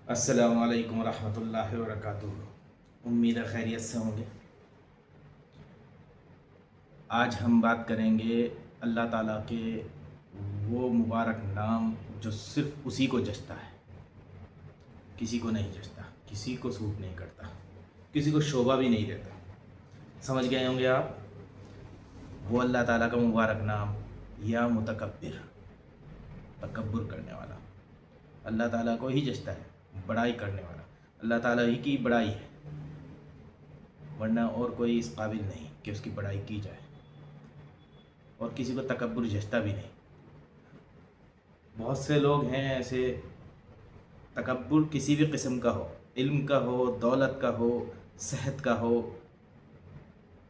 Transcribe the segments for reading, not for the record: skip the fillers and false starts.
السلام علیکم ورحمۃ اللہ وبرکاتہ۔ امید ہے خیریت سے ہوں گے۔ آج ہم بات کریں گے اللہ تعالیٰ کے وہ مبارک نام جو صرف اسی کو جچتا ہے، کسی کو نہیں جچتا، کسی کو سوٹ نہیں کرتا، کسی کو شوبہ بھی نہیں دیتا۔ سمجھ گئے ہوں گے آپ؟ وہ اللہ تعالیٰ کا مبارک نام یا متکبر، تکبر کرنے والا، اللہ تعالیٰ کو ہی جچتا ہے، بڑائی کرنے والا، اللہ تعالیٰ ہی کی بڑائی ہے، ورنہ اور کوئی اس قابل نہیں کہ اس کی بڑائی کی جائے، اور کسی کو تکبر جچتا بھی نہیں۔ بہت سے لوگ ہیں ایسے، تکبر کسی بھی قسم کا ہو، علم کا ہو، دولت کا ہو، صحت کا ہو،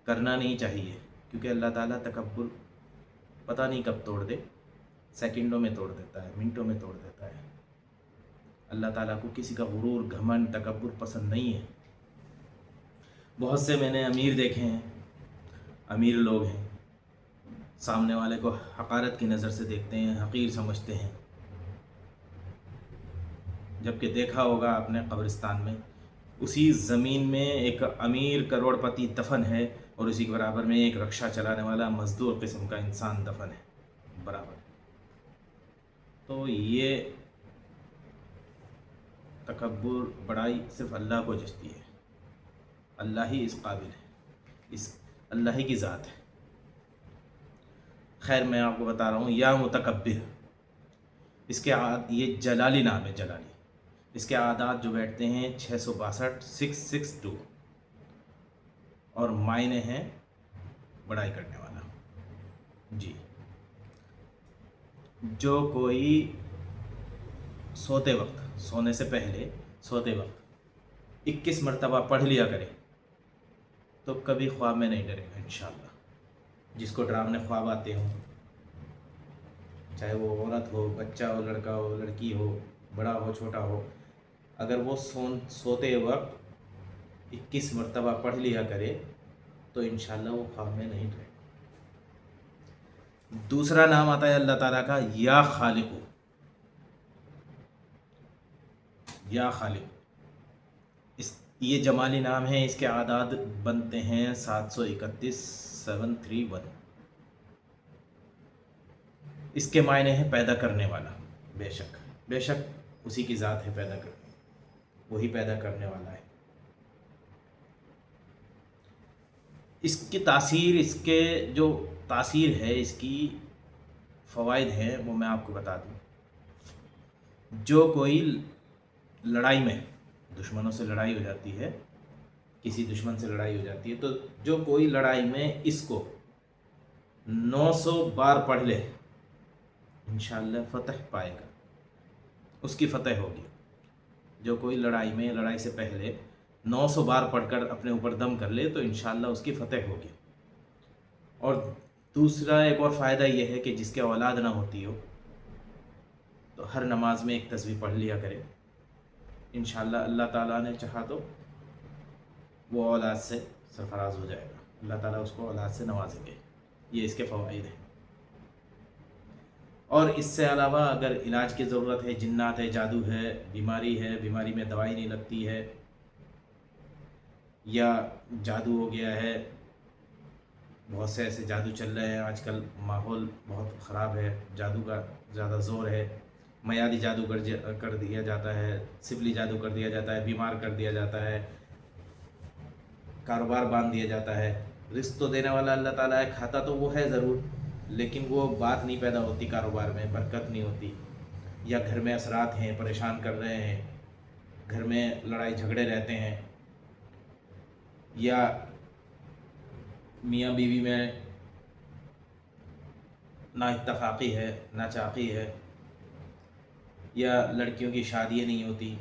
کرنا نہیں چاہیے، کیونکہ اللہ تعالیٰ تکبر پتہ نہیں کب توڑ دے، سیکنڈوں میں توڑ دیتا ہے، منٹوں میں توڑ دیتا ہے۔ اللہ تعالیٰ کو کسی کا غرور، گھمنڈ، تکبر پسند نہیں ہے۔ بہت سے میں نے امیر دیکھے ہیں، امیر لوگ ہیں، سامنے والے کو حقارت کی نظر سے دیکھتے ہیں، حقیر سمجھتے ہیں، جبکہ دیکھا ہوگا آپ نے قبرستان میں اسی زمین میں ایک امیر کروڑ پتی دفن ہے، اور اسی کے برابر میں ایک رکشہ چلانے والا مزدور قسم کا انسان دفن ہے برابر۔ تو یہ تکبر، بڑائی صرف اللہ کو جچتی ہے، اللہ ہی اس قابل ہے، اس اللہ ہی کی ذات ہے۔ خیر، میں آپ کو بتا رہا ہوں یا متکبر، اس کے یہ جلالی نام ہے، جلالی۔ اس کے اعداد جو بیٹھتے ہیں 662، 662، اور معنی ہیں بڑائی کرنے والا۔ جی، جو کوئی سوتے وقت، سونے سے پہلے سوتے وقت 21 مرتبہ پڑھ لیا کرے تو کبھی خواب میں نہیں ڈرے گا انشاءاللہ۔ جس کو ڈراونے خواب آتے ہوں، چاہے وہ عورت ہو، بچہ ہو، لڑکا ہو، لڑکی ہو، بڑا ہو، چھوٹا ہو، اگر وہ سوتے وقت 21 مرتبہ پڑھ لیا کرے تو انشاءاللہ وہ خواب میں نہیں ڈرے گا۔ دوسرا نام آتا ہے اللہ تعالیٰ کا یا خالق، یا خالق۔ یہ جمالی نام ہے، اس کے اعداد بنتے ہیں 731، 731۔ اس کے معنی ہے پیدا کرنے والا، بے شک، بے شک اسی کی ذات ہے پیدا کرنے، وہی پیدا کرنے والا ہے۔ اس کی تاثیر، اس کے جو تاثیر ہے، اس کی فوائد ہیں، وہ میں آپ کو بتا دوں۔ جو کوئی لڑائی میں، دشمنوں سے لڑائی ہو جاتی ہے، کسی دشمن سے لڑائی ہو جاتی ہے، تو جو کوئی لڑائی میں اس کو 900 بار پڑھ لے انشاءاللہ فتح پائے گا، اس کی فتح ہوگی۔ جو کوئی لڑائی میں، لڑائی سے پہلے 900 بار پڑھ کر اپنے اوپر دم کر لے تو انشاءاللہ اس کی فتح ہوگی۔ اور دوسرا ایک اور فائدہ یہ ہے کہ جس کے اولاد نہ ہوتی ہو تو ہر نماز میں ایک تسبیح پڑھ لیا کرے، انشاءاللہ اللہ تعالیٰ نے چاہا تو وہ اولاد سے سرفراز ہو جائے گا، اللہ تعالیٰ اس کو اولاد سے نوازیں گے۔ یہ اس کے فوائد ہیں۔ اور اس سے علاوہ اگر علاج کی ضرورت ہے، جنات ہے، جادو ہے، بیماری میں دوائی نہیں لگتی ہے، یا جادو ہو گیا ہے، بہت سے ایسے جادو چل رہے ہیں آج کل، ماحول بہت خراب ہے، جادو کا زیادہ زور ہے، میادی جادو کر دیا جاتا ہے، سفلی جادو کر دیا جاتا ہے، بیمار کر دیا جاتا ہے، کاروبار باندھ دیا جاتا ہے۔ رزق تو دینے والا اللہ تعالیٰ ہے، کھاتا تو وہ ہے ضرور، لیکن وہ بات نہیں پیدا ہوتی، کاروبار میں برکت نہیں ہوتی، یا گھر میں اثرات ہیں، پریشان کر رہے ہیں، گھر میں لڑائی جھگڑے رہتے ہیں، یا میاں بیوی میں نا اتفاقی ہے، نا چاقی ہے، یا لڑکیوں کی شادیاں نہیں ہوتی۔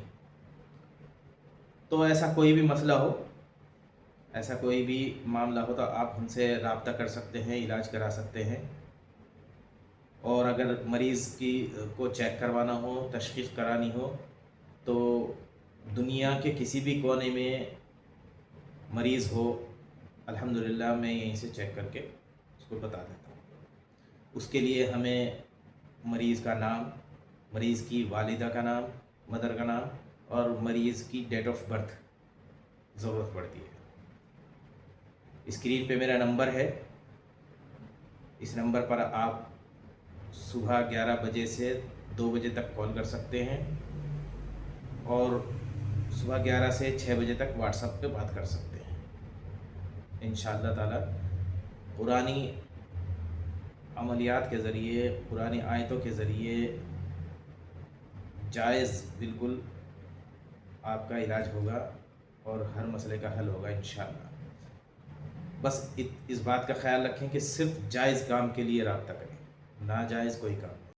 تو ایسا کوئی بھی مسئلہ ہو، ایسا کوئی بھی معاملہ ہو، تو آپ ہم سے رابطہ کر سکتے ہیں، علاج کرا سکتے ہیں۔ اور اگر مریض کو چیک کروانا ہو، تشخیص کرانی ہو، تو دنیا کے کسی بھی کونے میں مریض ہو، الحمدللہ میں یہیں سے چیک کر کے اس کو بتا دیتا ہوں۔ اس کے لیے ہمیں مریض کا نام، مریض کی والدہ کا نام، مدر کا نام، اور مریض کی ڈیٹ آف برتھ ضرورت پڑتی ہے۔ اسکرین پہ میرا نمبر ہے، اس نمبر پر آپ صبح 11 بجے سے 2 بجے تک کال کر سکتے ہیں، اور صبح 11 سے 6 بجے تک واٹس ایپ پہ بات کر سکتے ہیں۔ انشاءاللہ تعالی قرآنی عملیات کے ذریعے، قرآنی آیتوں کے ذریعے جائز بالکل آپ کا علاج ہوگا اور ہر مسئلے کا حل ہوگا انشاءاللہ۔ بس اس بات کا خیال رکھیں کہ صرف جائز کام کے لیے رابطہ کریں، ناجائز کوئی کام